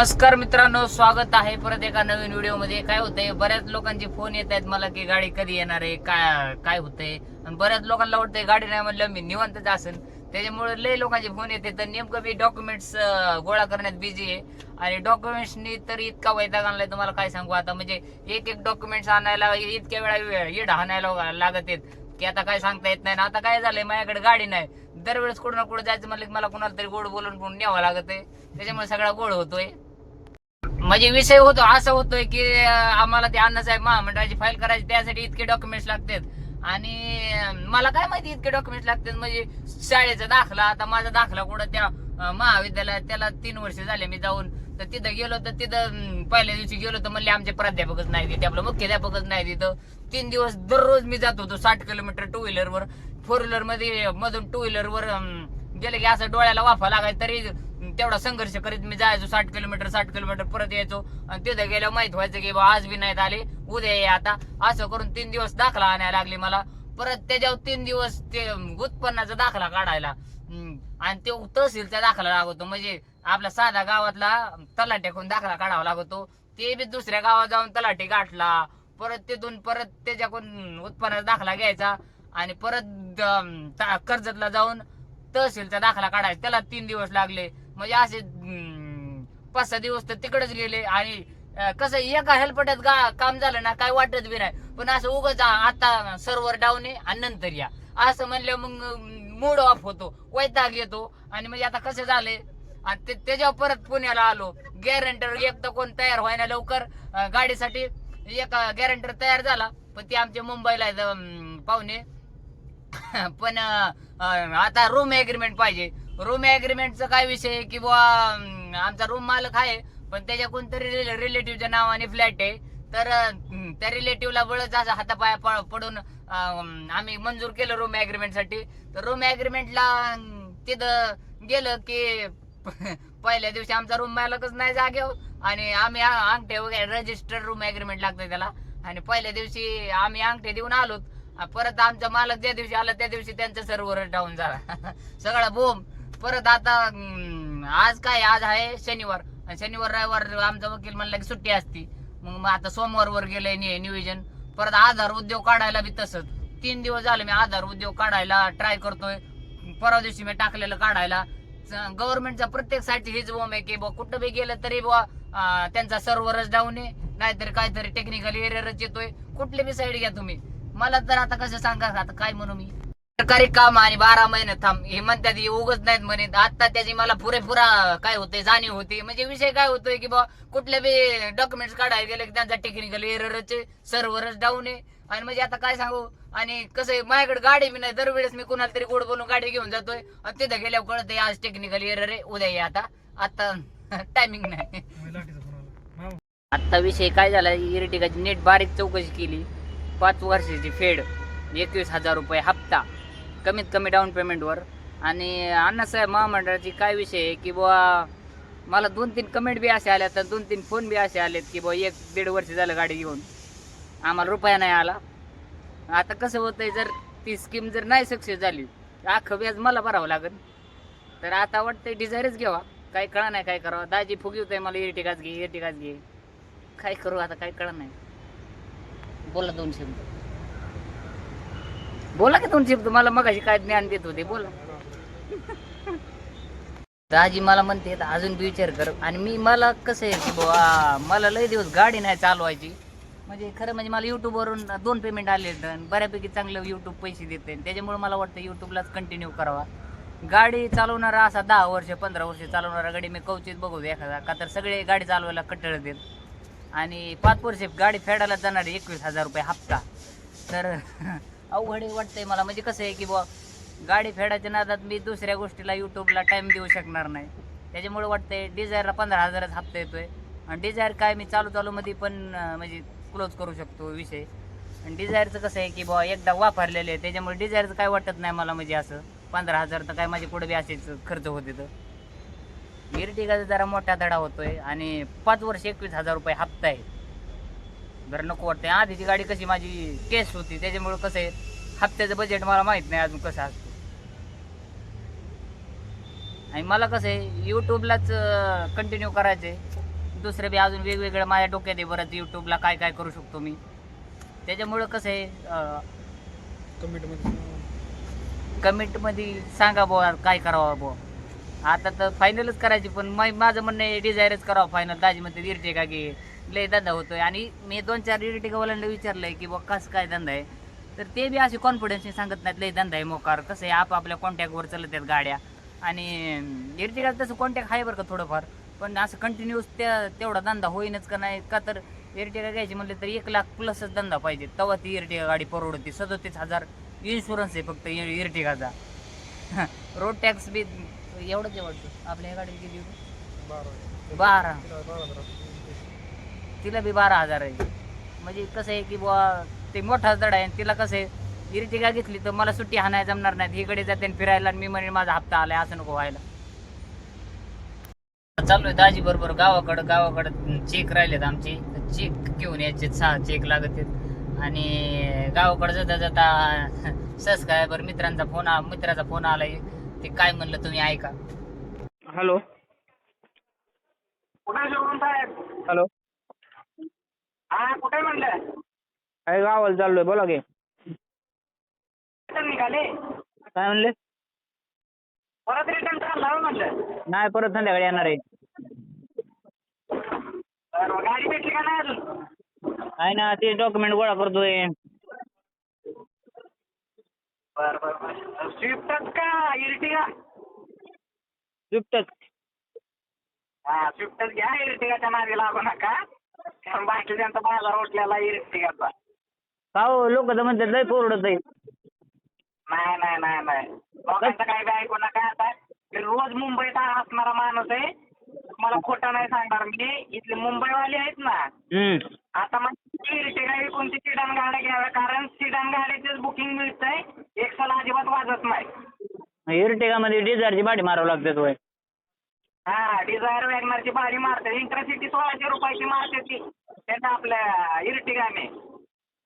नमस्कार मित्रांनो, स्वागत आहे परत एका नवीन व्हिडिओ मध्ये. काय होतंय, बऱ्याच लोकांचे फोन येत आहेत मला की गाडी कधी येणार आहे, काय काय होतंय. आणि बऱ्याच लोकांना वाटतंय गाडी नाही म्हणलं मी निवांतच असेल. त्याच्यामुळे लय लोकांचे फोन येते. तर नेमकं मी डॉक्युमेंट्स गोळा करण्यात बिझी आहे. आणि डॉक्युमेंट्सनी तर इतका वैताग आणलाय तुम्हाला काय सांगू. आता म्हणजे एक एक डॉक्युमेंट्स आणायला इतक्या वेळा येड हाणायला लागत आहेत की आता काय सांगता येत नाही ना. आता काय झालंय, माझ्याकडे गाडी नाही. दरवेळेस कुठं ना कुठं जायचं म्हणलं की मला कुणाला तरी गोड बोलून न्यावं लागत आहे. त्याच्यामुळे सगळा गोड होतोय. म्हणजे विषय होतो असं होतोय की आम्हाला ते अण्णासाहेब महामंडळाची फाईल करायची, त्यासाठी इतके डॉक्युमेंट्स लागतात. आणि मला काय माहिती इतके डॉक्युमेंट्स लागतात. म्हणजे शाळेचा दाखला, आता माझा दाखला कुठं त्या महाविद्यालयात, त्याला 3 वर्ष झाले मी जाऊन. तर तिथं गेलो तर तिथं पहिल्या दिवशी गेलो तर म्हणले आमचे प्राध्यापकच नाही तिथे, आपलं मुख्याध्यापकच नाही तिथं. 3 दिवस दररोज मी जात होतो 60 किलोमीटर टू व्हीलरवर. 4 व्हीलर मध्ये मधून 2 व्हीलरवर गेले की असं डोळ्याला वाफा लागायचं. तरी तेवढा संघर्ष करीत मी जायचो 60 किलोमीटर परत यायचो. आणि तिथं गेल्यावर माहित व्हायचं की आज बी नाहीत आले, उद्या ये. आता असं करून 3 दिवस दाखला आणायला लागली मला. परत त्याच्यावर 3 दिवस ते उत्पन्नाचा दाखला काढायला. आणि ते तहसीलचा दाखला लागतो. म्हणजे आपला साधा गावातला तलाट्याकडून दाखला काढावा लागतो. ते बी दुसऱ्या गावात जाऊन तलाठी गाठला. परत तिथून परत त्याच्याकडून उत्पन्नाचा दाखला घ्यायचा. आणि परत कर्जतला जाऊन तहसीलचा दाखला काढायचा, त्याला 3 दिवस लागले. म्हणजे असे 5-6 दिवस तर तिकडेच गेले. आणि कसं एका हेल्पट्यात काम झालं ना काय वाटत बी नाही. पण असं उगाच आता सर्व्हर डाऊन आहे आणि नंतर या असं म्हणलं मग मूड ऑफ होतो, वैताग येतो. आणि म्हणजे आता कसं झालंय, आणि त्याच्यावर परत पुण्याला आलो. गॅरंटर एक तर कोण तयार व्हायना लवकर गाडीसाठी. एक गॅरंटर तयार झाला पण ते आमच्या मुंबईला पाहुणे. पण आता रूम एग्रीमेंट पाहिजे. रूम एग्रीमेंटचा काय विषय की बुवा आमचा रूम मालक आहे पण त्याच्या कोणतरी रिलेटिव्हच्या नावाने फ्लॅट आहे. तर त्या रिलेटिव्हला बळच असं हातापाया पडून आम्ही मंजूर केलं रूम एग्रीमेंट साठी. तर रूम एग्रीमेंटला तिथं गेलं की पहिल्या दिवशी आमचा रूम मालकच नाही जागेवर. आणि आम्ही अंगठे वगैरे रजिस्टर रूम एग्रीमेंट लागतं त्याला. आणि पहिल्या दिवशी आम्ही अंगठे देऊन आलो. परत आमचा मालक ज्या दिवशी आला त्या दिवशी त्यांचा सर्व्हर डाऊन झाला. सगळा बोम. परत आता आज काय, आज आहे शनिवार. शनिवार रविवार आमचा वकील म्हणला की सुट्टी असती. मग आता सोमवारवर गेलंय नियोजन. परत आधार उद्योग काढायला बी तसंच. 3 दिवस झाले मी आधार उद्योग काढायला ट्राय करतोय. परवा दिवशी मी टाकलेलं काढायला. गव्हर्नमेंटचा प्रत्येक साईडची हीच बोम आहे की कुठं बी गेलं तरी त्यांचा सर्व्हरच डाऊन आहे, नाहीतरी काहीतरी टेक्निकल एररच येतोय. कुठली बी साईड घ्या तुम्ही. मला तर आता कसं सांगा, आता काय म्हणू मी. सरकारी काम आणि 12 महिने थांब हे म्हणतात, हे उगच नाहीत म्हणत. आता त्याची मला पुरेपुरा काय होते जाणीव होती. म्हणजे विषय काय होतोय की कुठले बी डॉक्युमेंट्स काढायला गेले की त्यांचा टेक्निकल एररच आहे, सर्व्हरच डाऊन आहे. आणि म्हणजे आता काय सांगू. आणि कसं आहे, माझ्याकडे गाडी बी नाही. दरवेळेस मी कुणाला तरी गोड बोलून गाडी घेऊन जातोय आणि तिथं गेल्यावर कळतंय आज टेक्निकल एरर आहे, उद्या ये. आता टायमिंग नाही. आता विषय काय झाला, इरिटिकाची नेट बारीक चौकशी केली. 5 वर्षाची फेड 21,000 रुपये हप्ता कमीत कमी डाऊन पेमेंटवर. आणि अण्णासाहेब महामंडळाची काय विषय आहे की बुवा मला 2-3 कमेंट बी असे आल्या, तर 2-3 फोन बी असे आलेत की बुवा 1-1.5 वर्ष झालं गाडी घेऊन आम्हाला रुपया नाही आला. आता कसं होतंय, जर ती स्कीम जर नाही सक्सेस झाली तर अख्खं व्याज मला भरावं लागेल. तर आता वाटतंय डिझायरच घ्यावा. काय कळा नाही काय करावं. दाजी फुगवतोय मला, इरिटिकाच घे. काय करू आता, काय कळा नाही. बोला 2 शब्द, बोला की 2 शब्द. मला मगाशी काय ज्ञान देत होते, बोला. दाजी मला म्हणते अजून बी विचार कर. आणि मला कसं आहे की बाबा मला लय दिवस गाडी नाही चालवायची. म्हणजे खरं म्हणजे मला युट्यूबवरून 2 पेमेंट आले, बऱ्यापैकी चांगलं युट्यूब पैसे देते. त्याच्यामुळे मला वाटतं युट्यूबलाच कंटिन्यू करावा. गाडी चालवणारा असा 10 वर्ष 15 वर्ष चालवणारा गाडी मी कवचित बघू एखादा. का तर सगळे गाडी चालवायला कट्टळ देत. आणि 5 वर्ष गाडी फेडायला जाणार 21,000 रुपये हप्ता. तर अवघड वाटतंय मला. म्हणजे कसं आहे की गाडी फेडायच्या नादात मी दुसऱ्या गोष्टीला युट्यूबला टाइम देऊ शकणार नाही. त्याच्यामुळे वाटतंय डिझायरला 15,000च हप्ता येतोय. आणि डिझायर काय मी चालू मध्ये पण म्हणजे क्लोज करू शकतो विषय. आणि डिझायरचं कसं आहे की एकदा वापरलेले आहे, त्याच्यामुळे डिझायरचं काय वाटत नाही मला. म्हणजे असं 15,000 तर काय माझे कुठे बी असेच खर्च होते. तर इरिटिकाचा जरा मोठा धडा होतोय. आणि 5 वर्ष 21,000 रुपये हप्ता आहे. बरं नको वाटतंय. आधीची गाडी कशी माझी टेस्ट होती, त्याच्यामुळे कसं आहे हप्त्याचं बजेट मला माहित नाही अजून कसं असतं. आणि मला कसं आहे युट्यूबलाच कंटिन्यू करायचं आहे. दुसरं बी अजून वेगवेगळं माझ्या डोक्यात आहे बरं युट्यूबला काय काय करू शकतो मी. त्याच्यामुळं कसं आहे कमेंटमध्ये सांगा बुवा काय करावं बुवा. आता तर फायनलच करायची पण माझं म्हणणं आहे डिझायरच करावं फायनल. दाजीमध्ये इर्टिगा की लय धंदा होतोय आणि मी 2-4 इर्टिगावाल्यांना विचारलंय की बुवा कसं काय धंदा आहे तर ते बी असे कॉन्फिडन्सने सांगत नाहीत लय धंदा आहे मोकार. कसं आहे आपापल्या कॉन्टॅक्टवर चालत आहेत गाड्या आणि इर्टिगा तसं कॉन्टॅक्ट आहे बरं का थोडंफार पण असं कंटिन्यूस तेवढा धंदा होईनच का नाही का. तर इर्टिगा घ्यायची म्हणले तर 1 लाख प्लसच धंदा पाहिजे तेव्हा ती इर्टिगा गाडी परवडते. 37,000 इन्शुरन्स आहे फक्त इर्टिगाचा. रोड टॅक्स बी एवढंच वाटतं आपल्या गाडीला किती होतं 12. तिला बी 12,000 आहे. म्हणजे कसं आहे की बुवा ते मोठाच दडा आहे. तिला कसं आहे इर्टिगा घेतली तर मला सुट्टी हाणायला जमणार नाही. इकडे जाते फिरायला आणि मी म्हणे माझा हप्ता आलाय असं नको व्हायला. चालू आहे दाजी बरोबर गावाकडं चेक राहिलेत आमचे. चेक घेऊन यायचे 6 चेक लागत आहेत आणि गावाकडे जाता जाता सबस्क्रायबर मित्राचा फोन आलाय. ते काय म्हणलं तुम्ही ऐका. हॅलो कुठे जेवण साहेब? हॅलो हा कुठे म्हणलं? काय गावाला चाललोय बोला की. निघाले काय म्हणले? परत रिटर्न चालला म्हणलं. नाही परत संध्याकाळी येणार आहे. गाडी भेटली का नाही अजून? आहे ना ते डॉक्युमेंट गोळा करतोय. बरं स्विफ्टच का इर्टिगा? स्विफ्टच. हा स्विफ्टच घ्या. इर्टिगाच्या नादी लागू नका. बाकीच्यांचा बाजार उठलेला इर्टिगाचा. का हो लोक तर म्हणतात लय परवडत आहे. नाही लोकांचं काय बी ऐकू नका. आता रोज मुंबईत असणारा माणूस आहे. मला खोटं नाही सांगणार मी. इथले मुंबईवाले आहेत ना आता म्हणजे इर्टिगा कोणती सिडान गाड्या घ्याव्या कारण सिडान गाड्याचेच बुकिंग मिळतंय. एक्सेल अजिबात वाजत नाही. इर्टिगा मध्ये डिझायरची भाडी मारावं लागते तो. हा डिझायर वॅगनरची भाडी मारते. इंटरसिटी 1600 रुपयाची मारते ती त्याचा आपल्या इर्टिगाने.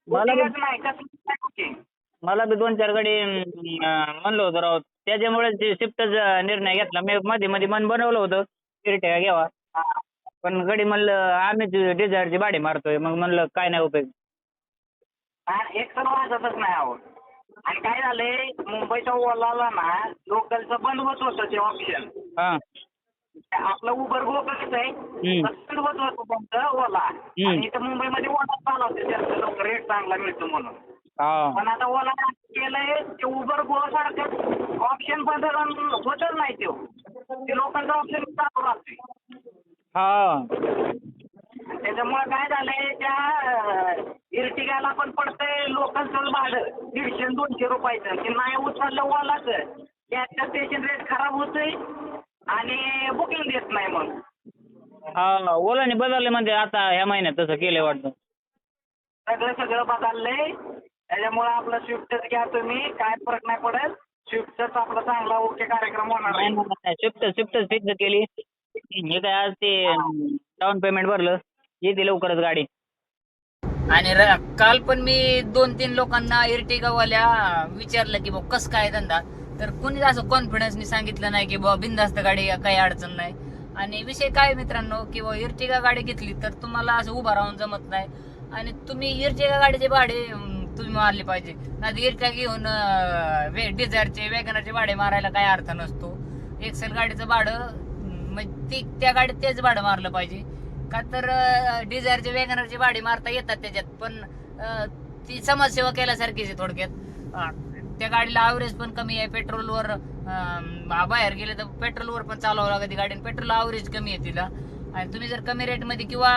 नाही कसं बुकिंग. मला बी 2-4 गाडी म्हणलं होतं राव. त्याच्यामुळे शिफ्टचा निर्णय घेतला. मी मध्ये मन बनवलं होतं इर्टिगा घ्यावा पण गडी म्हणलं आम्हीच डिझायरची भाडी मारतोय. मग म्हणलं काय नाही उपयोग. एक्सेल वाजतच नाही अहो. आणि काय झालंय मुंबईच्या ओलाला ना लोकलचं बंद होत होतं ते ऑप्शन. आपलं उबर गोकच आहे बंद होत होतं तुमचं ओला आणि इथं मुंबईमध्ये ओला चालवते जास्त लोक रेट चांगला मिळतो म्हणून. पण आता ओला केलंय ते उबर गो सारखं ऑप्शन बंद होतच नाही ते लोकांचा ऑप्शन चालू राहतोय. त्याच्यामुळे काय झालंय त्या इर्टिगाला पण पडतंय लोकलचं भाडं 150-200 रुपयाचं. ते नाही उचललं ओलाचं त्याचं स्टेशन रेट खराब होतोय आणि बुकिंग देत नाही मग. ओलाने बदलले म्हणजे आता ह्या महिन्यात तसं केलंय वाटतं. सगळं बदललंय. त्याच्यामुळे आपलं स्विफ्टच घ्या तुम्ही. काय फरक नाही पडेल. स्विफ्टच आपला चांगला ओके कार्यक्रम होणार आहे. स्विफ्टच फिक्स केली. हे काय आज ते डाऊन पेमेंट भरलं येते लवकरच गाडी. आणि काल पण मी 2-3 लोकांना इर्टिगावाल्या विचारलं की बाबा कसं काय धंदा तर कुणीच असं कॉन्फिडन्सनी सांगितलं नाही की बाबा बिनधास्त गाडी काही अडचण नाही. आणि विषय काय मित्रांनो की बाबा इर्टिगा गाडी घेतली तर तुम्हाला असं उभा राहून जमत नाही आणि तुम्ही इर्टिगा गाडीचे भाडे तुम्ही मारले पाहिजे. नाही इर्टिगा घेऊन डिझायरचे वॅगनरचे भाडे मारायला काही अर्थ नसतो. एक्सेल गाडीचं भाडं म्हणजे त्या गाडीत तेच भाडं मारलं पाहिजे का तर डिझायरचे वॅगनरचे भाडे मारता येतात त्याच्यात पण ती समाजसेवा केल्यासारखीच आहे थोडक्यात. त्या गाडीला ॲव्हरेज पण कमी आहे. पेट्रोलवर बाहेर गेले तर पेट्रोलवर पण चालवावं लागते गाडी. पेट्रोल ॲव्हरेज कमी आहे तिला. आणि तुम्ही जर कमी रेटमध्ये किंवा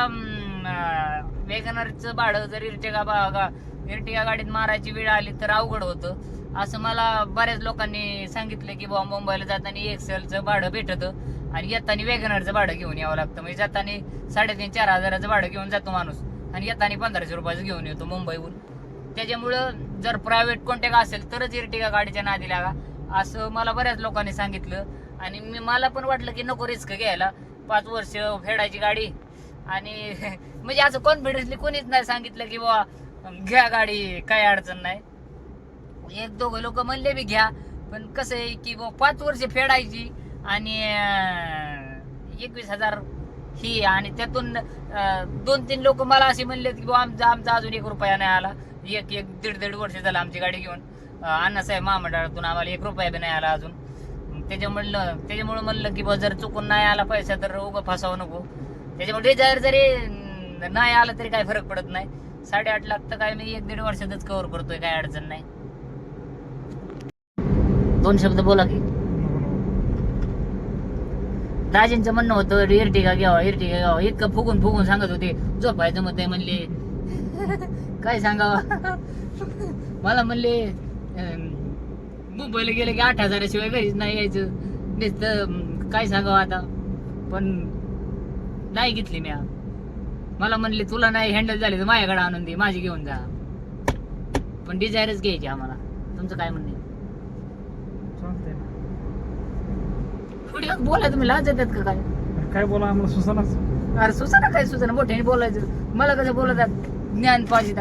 वॅगनरचं भाडं जर इर्टिगा गाडीत मारायची वेळ आली तर अवघड होतं. असं मला बऱ्याच लोकांनी सांगितलं की बाबा मुंबईला जाताना एक्सेलचं भाडं भेटतं आणि येताना वॅगनरचं भाडं घेऊन यावं लागतं. म्हणजे जाताना 3,500-4 हजाराचं भाडं घेऊन जातो माणूस आणि येताना 1500 रुपयाचं घेऊन येतो मुंबईहून. त्याच्यामुळं जर प्रायव्हेट कॉन्टॅक्ट असेल तरच इर्टिगा गाडीच्या नादी लागा असं मला बऱ्याच लोकांनी सांगितलं. आणि मला पण वाटलं की नको रिस्क घ्यायला. 5 वर्ष फेडायची गाडी आणि म्हणजे असं कॉन्फिडन्सली कोणीच नाही सांगितलं की बाबा घ्या गाडी काय अडचण नाही. 1-2 लोक म्हणले बी घ्या पण कसं आहे की बाबा 5 वर्ष फेडायची आणि 21,000 ही, आणि त्यातून 2-3 लोक मला असे म्हणले की आमचा अजून 1 रुपया नाही आला. एक दीड वर्ष झालं आमची गाडी घेऊन अण्णासाहेब महामंडळातून आम्हाला 1 रुपया बी नाही आला अजून. त्याच्यामुळे म्हणलं की जर चुकून नाही आला पैसा तर उगं फसावं नको. त्याच्यामुळे डिझायर जरी नाही आला तरी काही फरक पडत नाही. 8.5 लाख तर काय मी 1-1.5 वर्षातच कव्हर करतोय, काय अडचण नाही. 2 शब्द बोला की. दाजींचं म्हणणं होतं इर्टिगा घ्यावा. इतकं फुगून सांगत होते झोपायचं मत आहे म्हणले. काय सांगावा. मला म्हणले मुंबईला गेले की 8,000 शिवाय घरीच नाही यायचं. नुसतं काय सांगावं आता. पण नाही घेतली मी. मला म्हणले तुला नाही हँडल झाली तर माझ्याकडे आणून दे, माझी घेऊन जा. पण डिझायरच घ्यायची आम्हाला. तुमचं काय म्हणणं? बोला तुम्ही, लाज येतात का काय बोला आम्हाला सुसानाच. अरे सुसाना काय सुसाना, मोठ्याने बोलायचं. मला कसं बोलतात, ज्ञान पाहिजे.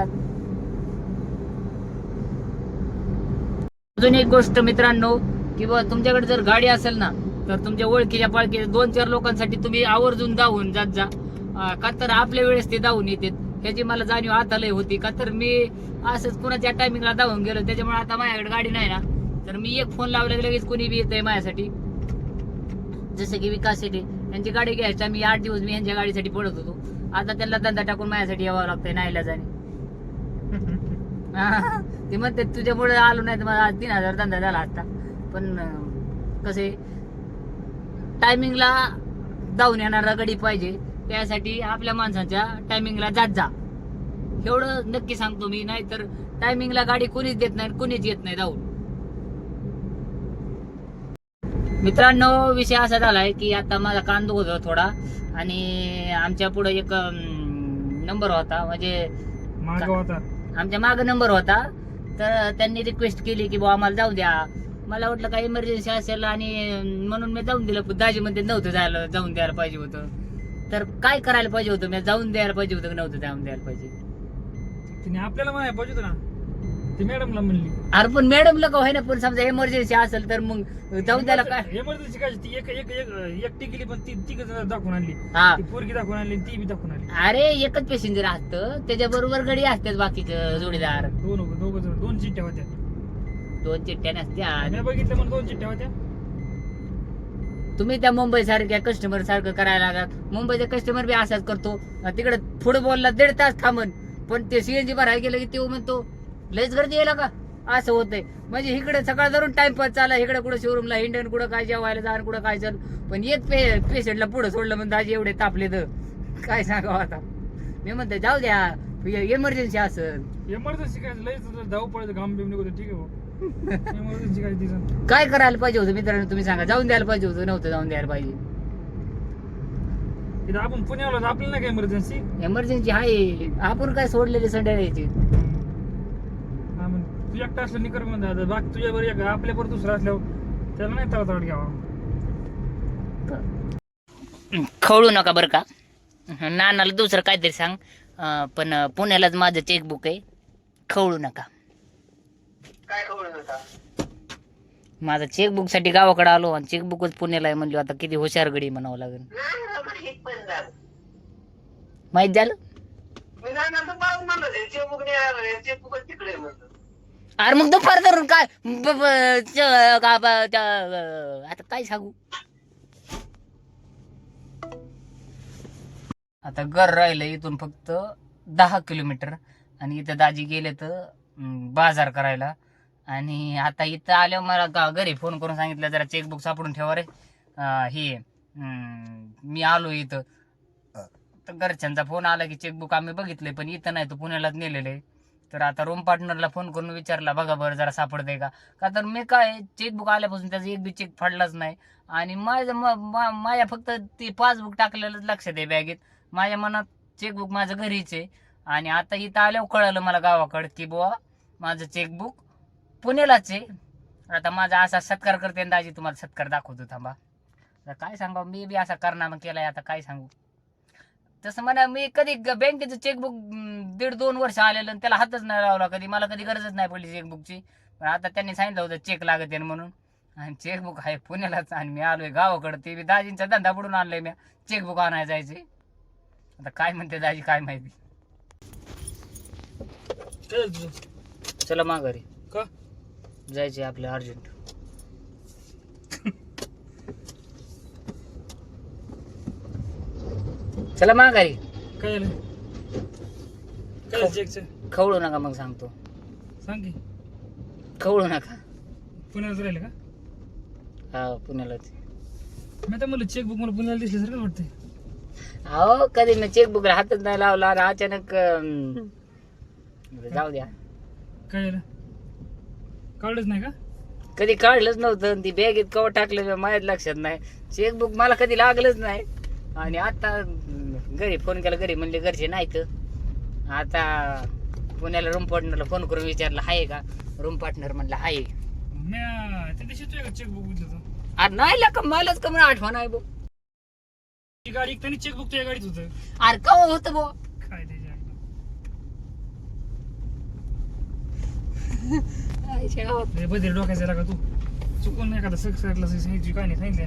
अजून एक गोष्ट मित्रांनो, की तुमच्याकडे जर गाडी असेल ना तर तुमच्या ओळखीच्या पाळखीच्या 2-4 लोकांसाठी तुम्ही आवर्जून धावून जात जा. का तर आपल्या वेळेस ते धावून येतात, ह्याची मला जाणीव आता लय होती. का तर मी असंच कुणाच्या टायमिंगला धावून गेलो. त्याच्यामुळे आता माझ्याकडे गाडी नाही ना, तर मी एक फोन लावला लगेच कोणी बी येतंय माझ्यासाठी. जसं की विकास शेटे यांची गाडी घ्यायची, मी 8 दिवस मी यांच्या गाडीसाठी पडत होतो. आता त्यांना धंदा टाकून माझ्यासाठी यावं लागतंय नाहीला जाणे. ते म्हणते तुझ्यामुळे आलो नाही तर मला 3,000 धंदा झाला असता. पण कसे टायमिंगला धावून येणारा गाडी पाहिजे, त्यासाठी आपल्या माणसाच्या टायमिंगला जात जा, एवढं नक्की सांगतो मी. नाही तर टायमिंगला गाडी कोणीच देत नाही, कोणीच येत नाही धावून. मित्रांनो, विषय असा झालाय की आता माझा कान दुखत होता थोडा, आणि आमच्या पुढे एक नंबर होता, म्हणजे आमच्या माग नंबर होता. तर त्यांनी रिक्वेस्ट केली की बुवा आम्हाला जाऊ द्या. मला वाटलं काही इमर्जन्सी असेल आणि म्हणून मी जाऊन दिलं. दाजी म्हणते नव्हतं जाऊन द्यायला पाहिजे होतं. तर काय करायला पाहिजे होतं, मी जाऊन द्यायला पाहिजे होतं की नव्हतं जाऊन द्यायला पाहिजे. तिने आपल्याला म्हणायला पाहिजे होतं ना, ती मॅडमला म्हणली. अरे पण मॅडमला का व्हायना, पण समजा इमर्जन्सी असेल तर मग जाऊन द्यायला काय. इमर्जन्सी काय, ती एकटी गेली पण ती दाखवून आणली. हा, ती पोरगी दाखवून आणली, ती बी दाखवून आणली. अरे एकच पॅसेंजर असतं, त्याच्या बरोबर गाडी असतात बाकीचं जोडीदार. दोन चिठ्ठ्या होत्या. 2 चिठ्ठ्या नसत्या. मी बघितलं म्हणून 2 चिठ्ठ्या होत्या. तुम्ही त्या मुंबई सारख्या कस्टमर सारखं करायला लागत. मुंबईचा कस्टमर बी असाच करतो. तिकडे पुढे बोलला 1.5 तास थांबन, पण ते सीएनजी भरायला गेलं की ते म्हणतो लयच गर्दी यायला का, असं होतंय. म्हणजे इकडे सकाळ धरून टाइमपास चालला, इकडे कुठं शोरूमला हिंडन, कुठं काय जेवायला जाण, कुठं काय चल. पण एक पेशंटला पुढे सोडलं म्हणजे दाजी एवढे तापले तर काय सांगावं आता. मी म्हणते जाऊ द्या, इमर्जन्सी असेल. इमर्जन्सी काय लयच धावपळ घाम बिम निघतो, ठीक आहे. इमर्जन्सी काय तिचं काय करायला पाहिजे होतं मित्रांनो, तुम्ही सांगा. जाऊन द्यायला पाहिजे होतं, नव्हतं जाऊन द्यायला पाहिजे. इथं आपण पुण्याला आपल्याला नाही काय इमर्जन्सी. इमर्जन्सी आहे, आपण काय सोडलेले संडे यायचे. तू एकटा असलं निकर म्हणतात, बाकी तुझ्या बरोबर आपल्या बरोबर दुसरा असल्यावर त्याला नाही तळतळ घ्यावा. खवळू नका बरं का. नानाला दुसरं काहीतरी सांग, पण पुण्यालाच माझं चेकबुक आहे, खवळू नका. काय खबर नका. माझं चेकबुक साठी गावाकडे आलो आणि चेकबुकच पुण्याला आहे म्हणलो. आता किती हुशार गडी म्हणावं लागेल. माहित झालं. अरे मग दुपार धरून काय आता काय सांगू. आता घर राहिलं इथून फक्त 10 किलोमीटर, आणि इथं दाजी गेले तर बाजार करायला. आणि आता इथं आल्यावर मला घरी फोन करून सांगितलं जरा चेकबुक सापडून ठेवा रे. हे मी आलो इथं, तर घरच्यांचा फोन आला की चेकबुक आम्ही बघितले पण इथं नाही, तो पुण्यालाच नेलेलं आहे. तर आता रूम पार्टनरला फोन करून विचारला बघा बरं जरा सापडतंय का. का तर मी काय चेकबुक आल्यापासून त्याचा एक बी चेक फाडलाच नाही. आणि माझ्या फक्त ते पासबुक टाकलेलंच लक्षात आहे बॅगेत. माझ्या मनात चेकबुक माझं घरीच आहे. आणि आता इथं आल्यावर कळलं मला गावाकडं की बुवा माझं चेकबुक पुण्यालाच आहे. आता माझा असा सत्कार करते दाजी, तुम्हाला सत्कार दाखवतो थांबा. आता काय सांगा, मी बी असा कारनामा केलाय, आता काय सांगू. तसं म्हणा मी कधी बँकेचं चेकबुक 1.5-2 वर्ष आलेलं आणि त्याला हातच नाही लावला कधी. मला कधी गरजच नाही पडली चेकबुकची. पण आता त्यांनी सांगितलं होतं चेक लागत आहे म्हणून, आणि चेकबुक आहे पुण्यालाच आणि मी आलोय गावाकडे ते बी दाजींचा धंदा पडून आणलाय मी चेकबुक आणायला जायचे आता काय म्हणते दाजी काय माहिती काय झालं तुझं चला माघारी का जायचे आपले अर्जंट चला माघारी काय झालं काय झालं चेकचं खवळू नका मग सांगतो सांग की खवळू नका पुण्याला राहिलं का हा पुण्यालाच मी तर म्हणलं चेकबुक मला पुण्याला दिसल्यासारखं वाटतंय अहो कधी मी चेकबुक हातच नाही लावला आणि अचानक जाऊ द्या काय झालं काढलंच नाही का कधी काढलंच नव्हतं आणि ती बॅगेत कवर टाकलं माझ्याच लक्षात नाही चेकबुक मला कधी लागलंच नाही आणि आता घरी फोन केला घरी म्हणले घरचे नाहीत आता पुण्याला रूम पार्टनरला फोन करून विचारलं आहे का रूम पार्टनर म्हणलं आहे मी त्या दिवशी तुझ्या चेकबुक बघितलं होतं अरे नाही का मलाच कमी आठवण आहे बो ती गाडी त्यांनी चेकबुक तुझ्या गाडीत होतं अरे कवा होतं बो काय त्याच्या बदल डोकायचं का तू चुकून एखादा सक्सेसला सांगितली काय नाही सांगितलं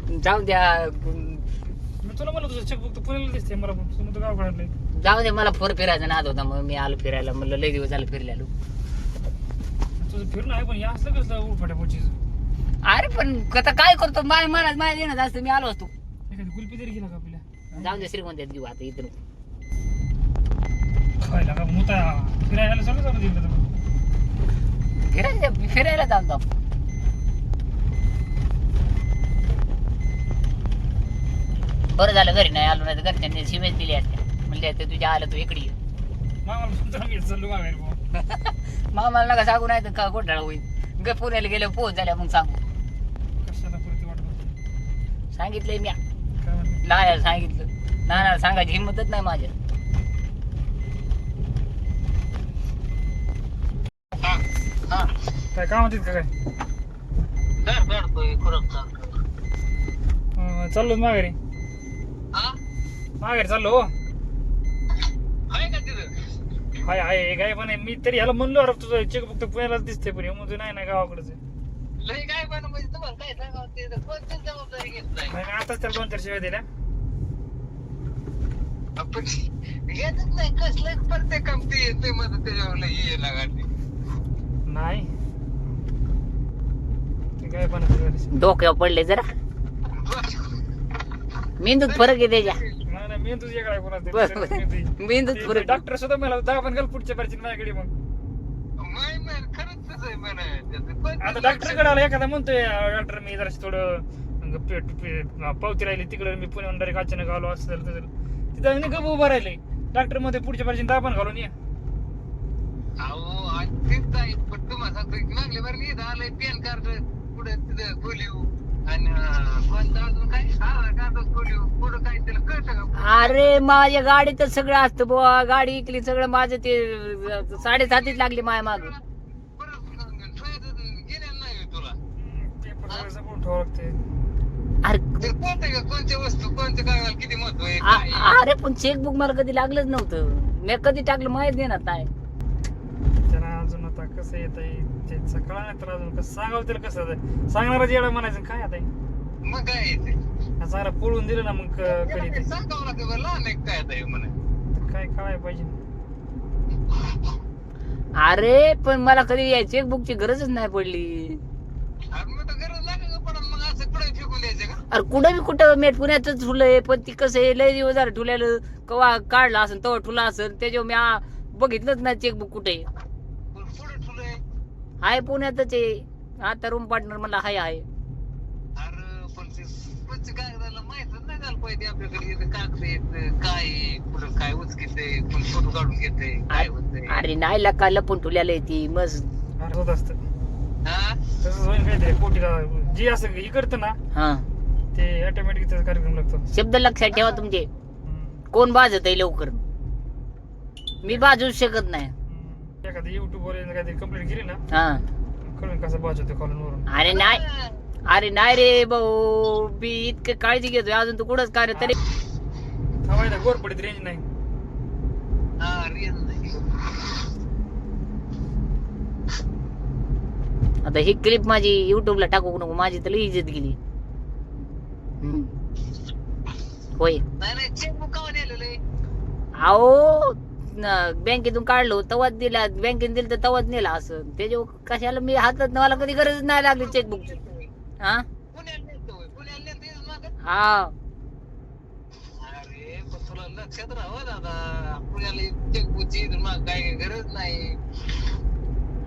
मी जाऊ द्या मी तुला म्हणलं तुझं चेकबुक तर पुण्याला दिसते मला समोर गाव काढलंय जाऊ दे मला फोर फिरायचा नाद होता मग मी आलो फिरायला म्हणलं लय दिवस झालं फिरलेलो तुझं फिरणं आहे पण या असलं कसलं उठफाट्या पोचीचं अरे पण आता काय करतो माझ्या देण्यात असतं मी आलो असतो एखादी कुल्फी तरी गेला का आपल्या जाऊ दे श्रीमंत घेऊ आता इथं खायला का मुता फिरायला सगळं चालू दिलं फिरायला जाऊ बरं झालं घरी नाही आलो नाही तर घरच्यांनी शिमेच दिली असत्या म्हणले ते तुझ्या आलं तू इकडे ये. मामाला सुद्धा मी चाललो मागायला भाऊ मामाला नका सांगू नाही तर का घोटाळा होईल पुण्याला गेलो पोहोच झाल्या मग सांगू कशाला परत वाटत होतं सांगितलंय मी काय म्हणलं नानाला सांगितलं नानाला सांगायची हिंमतच नाही माझ्या काय काम होतीत का काय चाललो माघारी माघारी चाललो हो हाय हाय काय पण मी तरी ह्याला म्हणलो अरे तुझं चेकबुक तर पुण्यालाच दिसते पण म्हणतो नाही ना गावाकडचं आताच त्याला 2-4 शिवाय दिल्या नाही ते काय पण डोक्यावर पडले जरा मेंदूत फरक आहे त्याच्या नाही मी तुझ्या काय बरं. मेंदूत फरक डॉक्टर सुद्धा मला दहा पण घाल पुढच्या पारची माझ्याकडे मग आता डॉक्टरकडे आला एखादा म्हणतोय डॉक्टर मी जरा थोडं पावती राहिली तिकडे मी पुण्याहून डायरेक्ट अचानक आलो असं झालं तसं तिथं गप उभं राहिले डॉक्टर मध्ये पुढच्या पारची दहा पण घालून ये पॅन कार्ड पुढे तिथं खोलीव आणि कोणतं अजून काय कागद खोलीव पुढं काय त्याला कळतं का अरे माझ्या गाडीत सगळं असतं बुवा गाडी इकली सगळं माझं ते 7.5 लागली माझ्या माग पेपर सगळं जपून ठेवावं लागते अरे कोणत्या वस्तू कोणत्या कागदाला किती महत्व आहे अरे पण चेकबुक मला कधी लागलंच नव्हतं मी कधी टाकलं माहित नाही ना काय त्याला अजून आता कसं येत आहे कळा नाही तर अजून कसं सांगावं त्याला कसं सांगणारा जेवढा म्हणायचं काय आता मग काय चांगला पळून दिलं ना मग कधी ते सांगावं लागतं बरं लहान एक काय आता म्हणा काय कळायला पाहिजे अरे पण मला कधी चेकबुकची गरजच नाही पडली मग तर गरज लागेल पण मग असं कुठे फेकून द्यायचं का अरे कुठं बी कुठं मी पुण्यातच ठुलंय पण ती कसं आहे लय दिवस झालं ठुल्याला कवा काढला असेल तवा ठुला असेल त्याच्यावर मी बघितलंच नाही चेकबुक कुठे पुढे ठुलंय आहे पुण्यातच आहे आता रूम पार्टनर मला हाय आहे अरे पण ते पुढच्या कागदाला माहितच नाही झालं पाहिजे आपल्याकडे इथं कागद येत काय आहे, कुठं काय उचकितंय कोण फोटो काढून घेतंय काय होतंय अरे नाही लका लपून ठुल्याला ती मस्त अरे होत असतं हा तसंच होईल काहीतरी पोटीला जे असं हे करतं ना हा ते ऑटोमॅटिक त्याचा कार्यक्रम लागतो शब्द लक्षात ठेवा तुमचे कोण बाजत आहे लवकर मी बाजूच शकत नाही एखादी युट्यूब वर काहीतरी कंप्लेंट केली ना हा कळून कसं बाजवते कॉलून वरून अरे नाही रे भाऊ मी इतकं काळजी घेतोय अजून तू कुठंच कार्य तरी थांबायला गोरपडीत रेंज नाही हा रिअल नाही आता ही क्लिप माझी युट्यूबला टाकू नको, माझी तर लई इज्जत गेली. होय नाही चेकबुक का नेलेलं आहे? अहो बँकेतून काढलो तवाच दिला, बँकेत दिलं तर तवाच नेला. असं त्याच्या कशाला मी हातात, मला कधी गरज नाही लागली चेकबुकची. हा पुण्याला नेलं मागं? हा अरे पण तुला लक्षात राहावं दादा, पुण्याला चेकबुकची मग काय गरज नाही.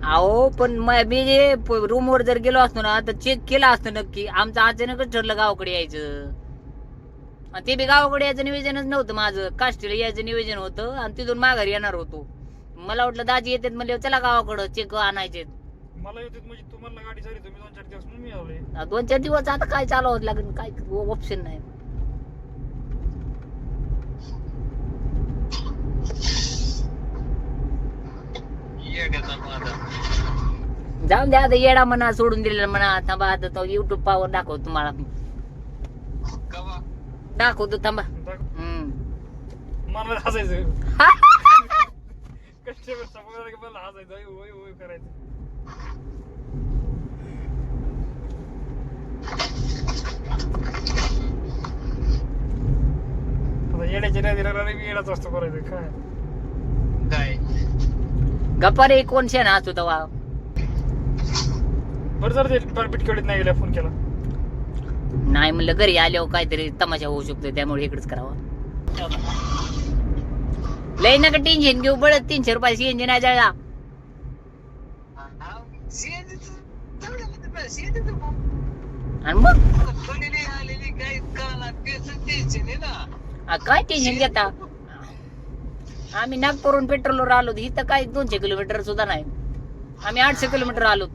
अहो पण मी जे रूमवर जर गेलो असतो ना तर चेक केला असतं नक्की. आमचं अचानकच ठरलं गावाकडे यायचं, आणि ते बी गावाकडे यायचं नियोजनच नव्हतं माझं. काष्टीला यायचं नियोजन होतं आणि तिथून माघारी येणार होतो. मला वाटलं दाजी येतात म्हणले चला गावाकडं चेक आणायचे. मला येते म्हणजे तुम्हाला गाडी झाली तुम्ही 2-4 दिवस म्हणून मी आलोय. 2-4 दिवस आता काय चालवावं लागेल, काय ऑप्शन नाही. जाऊन द्या आता, येडा म्हणा सोडून दिलेला म्हणा. थांबा आता तो युट्यूब पावर दाखवतो तुम्हाला, दाखवतो थांबा. मला हसायचं कस्टमर समोर मला हसायचं, होय होय करायचं. आता येड्याच्या नाही दिला मी येडाच असतो करायचं काय. काय गप्पा रे कोण शे ना असतो तेव्हा. बरं जर ते बिटकडीत नाही गेल्या फोन केला. नाही म्हणलं घरी आल्यावर काहीतरी तमाशा होऊ शकतो, त्यामुळे इकडेच करावा. लय नका टेन्शन घेऊ, बळत 300 रुपयाची इंजिन आहे जळला. आणि मग काय टेन्शन घेता. आम्ही नागपूरहून पेट्रोलवर आलो, इथं काय 200 किलोमीटर सुद्धा नाही, आम्ही 800 किलोमीटर आलो.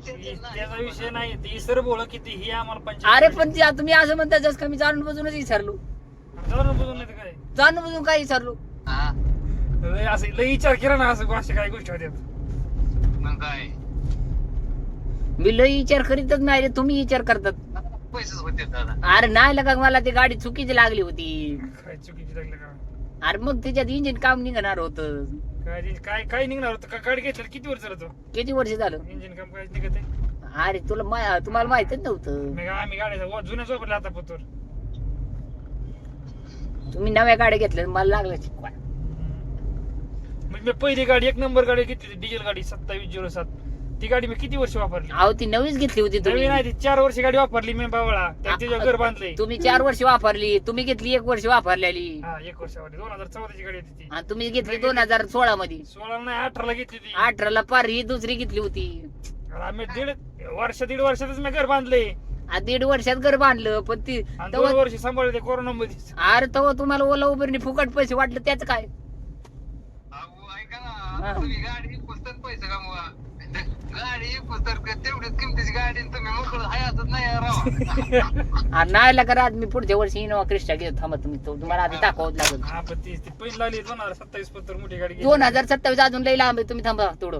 त्याचा विषय नाही, ती सर बोल किती ही आम्हाला अरे पण तुम्ही असं म्हणता जस का मी जाणून बुजूनच विसरलो. काय जाणून बुजून काय विसरलो. असं लय विचार केला ना, असं अशा काही गोष्टी होत्या. मग काय मी लय विचार करीतच नाही रे, तुम्ही विचार करतात. पैसेच होते दादा. अरे नाही लगा, मला ती गाडी चुकीची लागली होती. काय चुकीची लागलं का? अरे मग त्याच्यात इंजिन काम निघणार होत. काय काय निघणार होतं का? गाडी घेतलं किती वर्ष झालं? किती वर्ष झालं? इंजिन काम काय निघत आहे? अरे तुम्हाला माहितच नव्हतं. आम्ही गाड्या जुन्याच वापरल्या आता पतोर. तुम्ही नव्या गाड्या घेतल्या, मला लागलं शिकवा. म्हणजे मी पहिली गाडी 1 नंबर गाडी घेतली, डिझेल गाडी 2707. ती गाडी मी किती वर्ष वापरली? अहो ती नवीच घेतली होती तुम्ही. नवी नाही, ती 4 वर्ष गाडी वापरली मी बावळा. त्याच्या घर बांधले. तुम्ही 4 वर्ष वापरली, तुम्ही घेतली 1 वर्ष वापरलेली. हा 1 वर्षावाली 2014 ची गाडी होती ती. आणि तुम्ही घेतली 2016 मध्ये. 16 नाही 18 घेतली ती. 18 ला पार ही दुसरी घेतली होती. आम्ही 1.5 वर्षातच मी घर बांधले. 1.5 वर्षात घर बांधलं, पण ती 2 वर्ष सांभाळले कोरोना मध्ये. अरे तेव्हा तुम्हाला ओला उबेरने फुकट पैसे वाटलं, त्याच काय. ऐका ना, तुम्ही गाडी पुस्तक पैसे कमवा, गाडी पुस्तक तेवढीच किमतीची गाडी, तुम्ही मोकळं हयातच नाही राव. नाही लगा रात, मी पुढच्या वर्षी इनोवा क्रिस्टा घेतो. थांबा तुम्हाला आधी दाखवावं लागेल. हा पण ती पहिली लागली 2027 पत्तर मोठी गाडी घेतली. 2027 अजून लई लांब आहे, तुम्ही थांबा थोडं.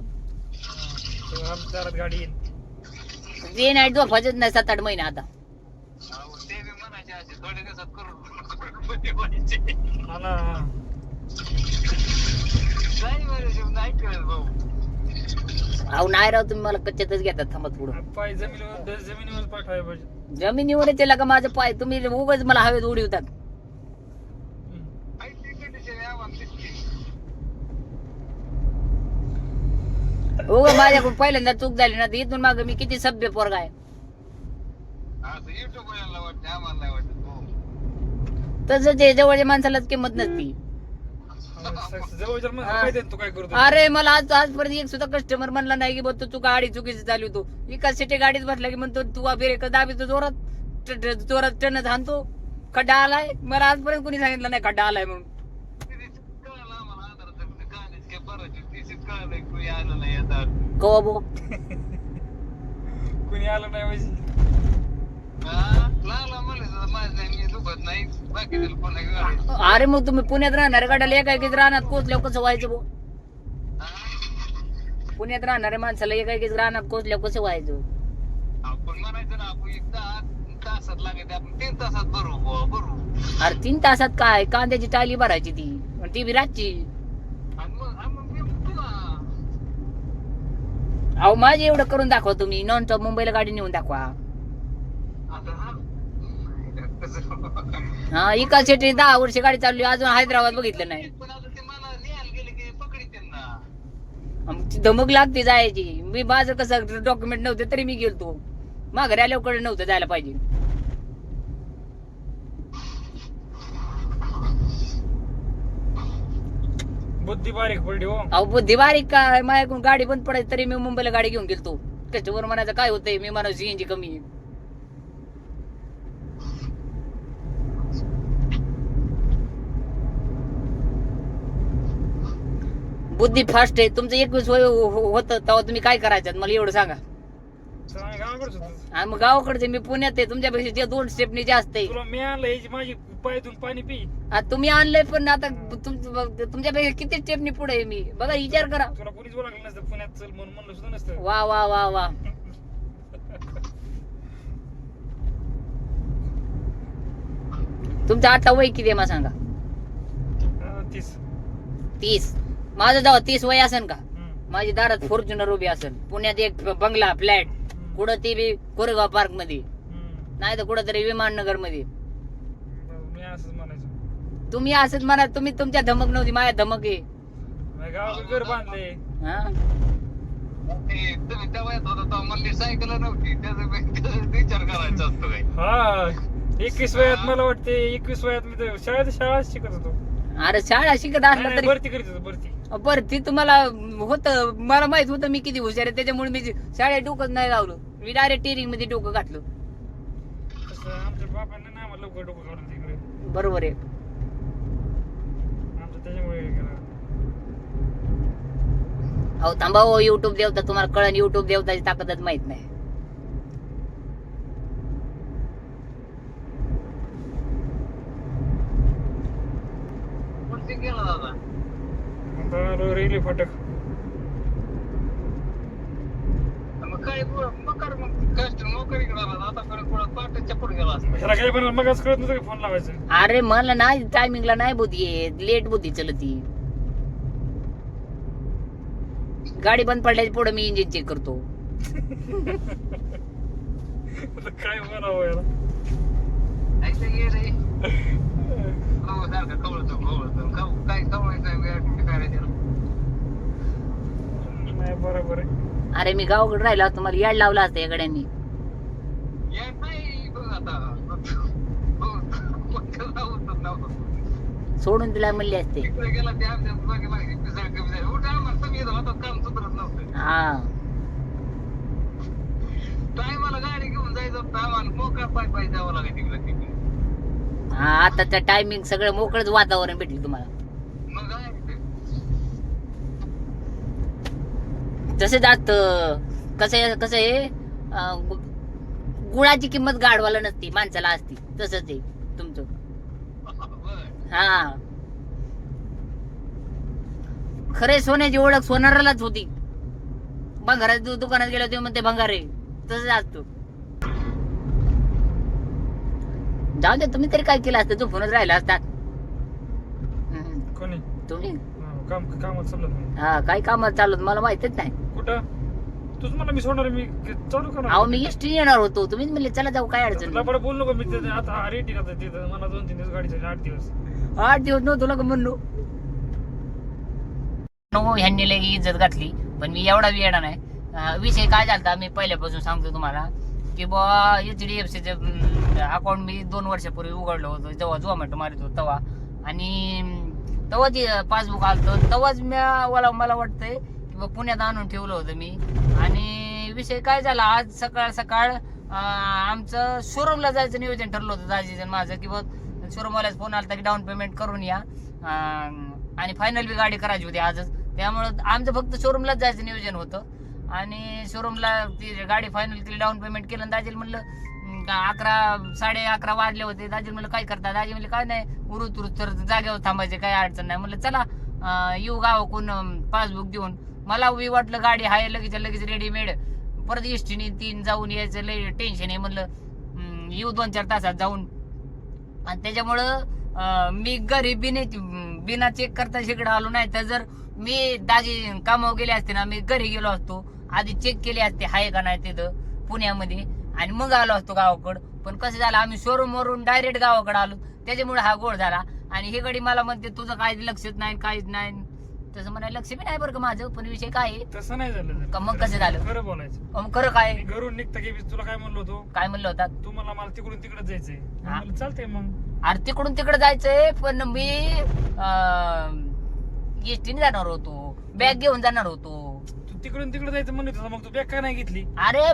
आमच्या दारात गाडी येईल. जे नाही झोपायचंच नाही 7-8 महिने आता. ते बी म्हणायचे असे थोडे दिवसात करून व्हायचे. मला नाही बरं नाही कळत भाऊ. अहो नाही राव, तुम्ही मला कच्च्यातच घेतात. थांबा थोडं. पाय जमिनीवर पाठवायला पाहिजे. जमिनीवर त्याला का माझं पाय, तुम्ही उगाच मला हवेत उडवतात. उगा माझ्याकडून पहिल्यांदा चूक झाली ना, इथून माग मी किती सभ्य पोरगा आहे. तसं ते जवळच्या माणसालाच किंमत नसती. जवळच्या माणसाला माहिती आहे तू काय करतो. अरे मला आजपर्यंत एक सुद्धा कस्टमर म्हणला नाही की तू गाडी चुकीची चालू होतो. एका सिटी गाडीत बसला की म्हणतो तू ब्रेक दाबीतो, जोरात टनच हाणतो. खड्डा आलाय, मला आजपर्यंत कोणी सांगितलं नाही खड्डा आलाय म्हणून. कवा बो कुणी आलं नाही म्हणजे अरे मग तुम्ही पुण्यात राहणार गाड्याला एकाएकीच राहणार कोचल्यावर कसं व्हायचं बो. पुण्यात राहणाऱ्या माणसाला एकाएकीच राहणार कोचल्यावर कसं व्हायचं. आपण म्हणायचं ना, आपण 1 तासात लागेल, आपण 3 तासात भरू. अरे 3 तासात काय, कांद्याची टाली भरायची ती बी रातची. अहो माझे एवढं करून दाखवा तुम्ही, नॉन स्टॉप मुंबईला गाडी नेऊन दाखवा. हा इकाल शेट्टी 10 वर्ष गाडी चालली, अजून हैदराबाद बघितलं नाही. आमची धमक लागते जायची. मी माझं कसं डॉक्युमेंट नव्हते तरी मी गेलतो, माघारी आल्याकडे नव्हतं जायला पाहिजे. बुद्धी बारीक पडली हो. अहो बुद्धी बारीक काय, माझ्याकडून गाडी बंद पडायची तरी मी मुंबईला गाडी घेऊन गेलतो. कस्टमर म्हणायचं काय होतंय, मी म्हणा सीएनजी कमी आहे. बुद्धी फास्ट आहे. तुमचं 21 वय होतं तेव्हा तुम्ही काय करायचं मला एवढं सांगा. गावाकडच होतो. आणि मग गावाकडचे मी पुण्यात आहे, तुमच्यापेक्षा जे 2 स्टेपनी जास्त आहे. तुला मी आणलं याची माझी पायातून पाणी पी. आता तुम्ही आणलंय पण आता तुमच्यापेक्षा किती स्टेपनी पुढे आहे मी, बघा विचार करा. तुला कोणीच बोलावलं नसतं पुण्यात चल म्हणून म्हणलं सुद्धा नसतं. वा वा वा वा. तुमचं आता वय किती आहे मला सांगा. 30. माझं जेव्हा 30 वय असेल का, माझी दारात फॉर्च्युनर उभी असेल, पुण्यात एक बंगला फ्लॅट, कुठं ते बी कोरेगाव पार्क मध्ये, नाही तर कुठं तरी विमाननगर मध्ये. मी असंच म्हणायचं. तुम्ही असंच म्हणा, तुम्ही तुमच्या धमक नव्हती, माझ्या धमक आहे. गावाकडे घर बांधले. हा तुम्ही त्या वयात होता तेव्हा म्हणली सायकल नव्हती, त्याचा विचार करायचा असतो काय. हा 21 वयात मला वाटते, 21 वयात मी तर शाळा शिकत होतो. अरे शाळा शिकत असला तरी भरती करीत होतो भरती. भरती तुम्हाला होतं, मला माहित होतं मी किती हुशार आहे, त्याच्यामुळे मी शाळेत डोकंच नाही लावलं. मी डायरेक्ट टेरिंग मध्ये डोकं घातलं. तसं आमच्या बापांना ना आम्हाला लवकर डोकं काढून तिकडे. बरोबर आहे. आमचं त्याच्यामुळे हे केलं. अहो थांबा हो, युट्यूब देवता तुम्हाला कळण, युट्यूब देवताची ताकदच माहित नाही. कोणते गेला दादा. आता रेल्वे फाटक. मग काय मग कष्ट नोकरी करायला आता परत पाठच्या पुढे गेला असता. ह्याला काय पण मगच कळत नव्हतं फोन लावायचं. अरे मला नाही, टायमिंगला नाही बुद्धी येत, लेट बुद्धी चलती. गाडी बंद पडल्याच्या पुढे मी इंजिन चेक करतो. आता काय म्हणावं याला. ऐकलं गे रे. हो सारखं कवळतो काय कवळायचं काय नाही बरोबर आहे. अरे मी गावाकडे राहिला असतो, मला याड लावला असतं या गाड्यांनी. नाही बघ आता सोडून तिला म्हणले असते. तिकडे गेला ते आमच्या मागे मागे पिसळ कमी झाली. उलट आम्हाला तुम्ही येत होता काम सुधरत नव्हतं. हा टायमाला गाडी घेऊन जायचं होतं आम्हाला, मोकळा पाय जावं लागायचं तिकडे. हा आताचं टायमिंग सगळं मोकळंच वातावरण भेटलं तुम्हाला. मग काय तसं जात कसं आहे, गुळाची किंमत गाढवाला नसती, माणसाला असती. तसंच आहे तुमचं. हा खरे सोन्याची ओळख सोनारालाच होती. भंगाराच्या दुकानात गेलो तेव्हा म्हणते भंगार आहे, तसंच असतो. जाऊ दे, तुम्ही तरी काय केलं असतं, झोपूनच राहिला असतात. कोणी तुम्ही कामात चालत नाही. हा काय कामात चालत मला माहितच नाही. कुठं तूच मला मी सोडणार, मी चालू करणार. अहो मी एसटी येणार होतो, तुम्हीच म्हणले चला जाऊ, काय अडचण तुला बरं बोलू नको. मी आता रेटिंग आता तिथं मला 2-3 दिवस गाडी चालली, 8 दिवस. 8 दिवस नव्हतो ना म्हणलो. ह्यांनी लई इज्जत घातली, पण मी एवढा बी येणार नाही. विषय काय झाला मी पहिल्यापासून सांगतो तुम्हाला की बुवा HDFC अकाउंट मी 2 वर्षापूर्वी उघडलं होतं, जेव्हा झोमॅटो मारित होतो तेव्हा. आणि तेव्हा ती पासबुक आलं तेव्हाच मला वाटतंय की पुण्यात आणून ठेवलं होतं मी. आणि विषय काय झाला, आज सकाळ आमचं शोरूमला जायचं नियोजन ठरलं होतं दाजीचं माझं, की बघ शोरूमवाल्याच फोन आला की डाऊन पेमेंट करून या, आणि फायनल बी गाडी करायची होती आजच. त्यामुळं आमचं फक्त शोरूमलाच जायचं नियोजन होतं. आणि शोरूमला ती गाडी फायनल केली, डाऊन पेमेंट केलं. आणि दाजीला म्हणलं 11-11:30 वाजले होते. दाजी म्हणलं काय करता, दाजी म्हणले काय नाही, उरुत तर जागेवर थांबायचे, काय अडचण नाही. म्हणलं चला येऊ गावाकडून पासबुक देऊन. मला वाटलं गाडी हाय लगेच रेडीमेड, परत एसटीने 3 जाऊन यायचं लय टेन्शन आहे. म्हणलं येऊ 2-4 तासात जाऊन. आणि त्याच्यामुळं मी घरी बिना चेक करता इकडे आलो. नाही तर जर मी दाजी कामावर गेले असते ना, मी घरी गेलो असतो आधी चेक केले असते हाय का नाही तिथं पुण्यामध्ये आणि मग आलो असतो गावाकडं. पण कसं झालं आम्ही शोरूम वरून डायरेक्ट गावाकडे आलो त्याच्यामुळे हा गोळ झाला. आणि हे गडी मला म्हणते तुझं काय लक्षच नाही काहीच नाही. तसं म्हणायला लक्ष बी नाही बरं का माझं. पण विषय काय आहे तसं नाही झालं का मग कसं झालं खरं बोलायचं. मग खरं काय मी घरून निघता की तुला काय म्हणलो होतो काय म्हणलं होतात तुम्हाला मला तिकडून तिकडे जायचंय हा. म्हणलं चालतंय मग अरे तिकडून तिकडे जायचंय पण मी एसटीने जाणार होतो बॅग घेऊन जाणार होतो. तू तिकडून तिकडे जायचं म्हणत होता मग तू बॅग का नाही घेतली अरे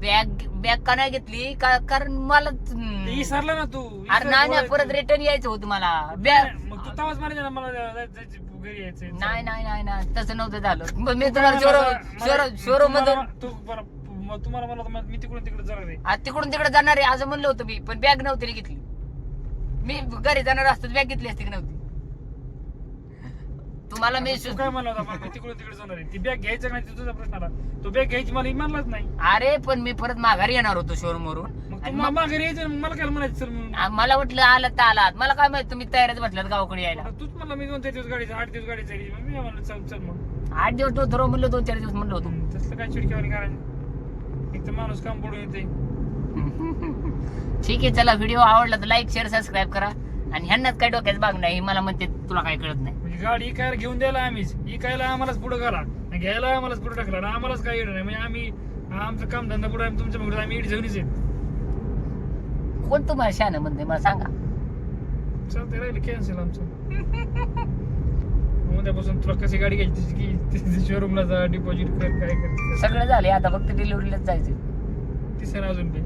बॅग का नाही घेतली कारण मला ते विसरला ना तू अरे नाही नाही परत रिटर्न यायचं होतं मला बॅग. मग तू तवाच म्हणायचं ना मला जायचं घरी यायचंय नाही नाही नाही नाही तसं नव्हतं झालं. मग मी तुम्हाला शोरूम मधून तू तुम्हाला मला मी तिकडून तिकडे जाणार आहे आज तिकडून तिकडे जाणार आहे असं म्हणलं होतं मी. पण बॅग नव्हती रे घेतली. मी घरी जाणार असतो बॅग घेतली असती की नव्हती. तुम्हाला मी तू काय म्हणला होता मला मी तिकडून तिकडे जाणार आहे ती बॅग घ्यायचं का नाही तुझा प्रश्न आला. तो बॅग घ्यायची मला इमानलाच नाही. अरे पण मी परत माघारी येणार होतो शोरूम वरून. मग तू मामा घरी यायचं मग मला काय म्हणायचं चल म्हणून मला वाटलं आलात तर आलात. मला काय माहित तुम्ही तयारच बसल्यात गावाकडे यायला. तूच म्हणला मी 2-4 दिवस गाडी 8 दिवस गाडी चालली मग मी म्हणलं चल चल मग 8 दिवस तो थोडं म्हणलं 2-4 दिवस म्हणलं होतो. तसलं काय चिडक्यावानी करायचं एक तर माणूस काम पडून येते. ठीक आहे चला व्हिडिओ आवडला तर लाईक शेअर सबस्क्राईब करा. आणि ह्यांनाच काही डोक्यात भाग नाही मला म्हणते तुला काय कळत नाही. म्हणजे गाडी इकायला घेऊन द्यायला आम्हीच इकायला आम्हालाच पुढे घाला घ्यायला आम्हालाच पुढे टाकला आणि आम्हालाच काय येणार नाही. म्हणजे आम्ही आमचं काम धंदा पुढे तुमच्या पुढे आम्ही इट घेऊनच येत. कोण तुम्हाला शहाणं म्हणते मला सांगा. चालतंय राहिलं कॅन्सल आमचं. उद्यापासून तुला कशी गाडी घ्यायची की शोरूमला जा डिपॉझिट कर काय कर सगळं झाले आता फक्त डिलिव्हरीलाच जायचं. तिसऱ्या अजून बी